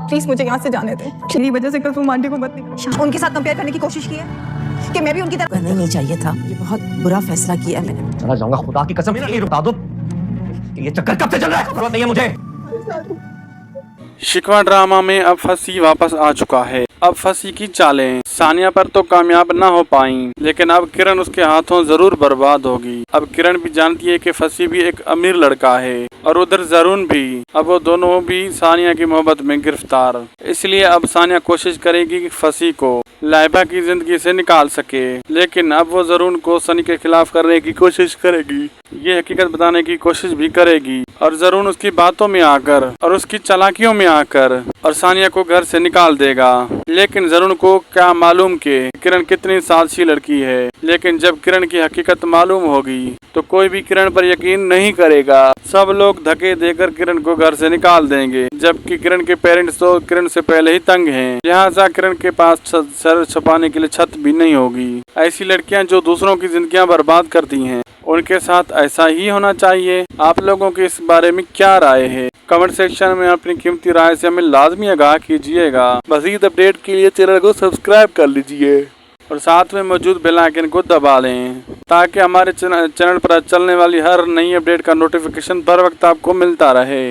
Please मुझे यहाँ से जाने दे। मेरी वजह से कल तुम आंटी को मत निकाल। उनके साथ कंपेयर करने की कोशिश की है कि मैं भी उनकी तरह करना ही नहीं चाहिए था। ये बहुत बुरा फैसला किया मैंने। चला जाऊंगा, खुदा की कसम ये बता दो ये चक्कर कब से चल रहा है। जरूरत नहीं है मुझे। शिकवा ड्रामा में अब फंसी वापस आ चुका है। अब फंसी की चालें सानिया पर तो कामयाब न हो पाई, लेकिन अब किरण उसके हाथों जरूर बर्बाद होगी। अब किरण भी जानती है कि फंसी भी एक अमीर लड़का है और उधर जरून भी। अब वो दोनों भी सानिया की मोहब्बत में गिरफ्तार। इसलिए अब सानिया कोशिश करेगी कि फंसी को लाइबा की जिंदगी से निकाल सके, लेकिन अब वो जरून को सनी के खिलाफ करने की कोशिश करेगी। ये हकीकत बताने की कोशिश भी करेगी और जरून उसकी बातों में आकर और उसकी चालाकियों में आकर और सानिया को घर से निकाल देगा। लेकिन जरून को क्या मालूम कि किरण कितनी साजिशी लड़की है। लेकिन जब किरण की हकीकत मालूम होगी तो कोई भी किरण पर यकीन नहीं करेगा। सब लोग धक्के देकर किरण को घर से निकाल देंगे, जबकि किरण के पेरेंट्स तो किरण से पहले ही तंग हैं। लिहाजा किरण के पास सर छुपाने के लिए छत भी नहीं होगी। ऐसी लड़कियां जो दूसरों की जिंदगियां बर्बाद करती हैं, उनके साथ ऐसा ही होना चाहिए। आप लोगों की इस बारे में क्या राय है? कमेंट सेक्शन में अपनी कीमती राय से हमें लाजमी आगाह कीजिएगा। मज़ीद अपडेट के लिए चैनल को सब्सक्राइब कर लीजिए और साथ में मौजूद बेल आइकन को दबा लें, ताकि हमारे चैनल पर चलने वाली हर नई अपडेट का नोटिफिकेशन बर वक्त आपको मिलता रहे।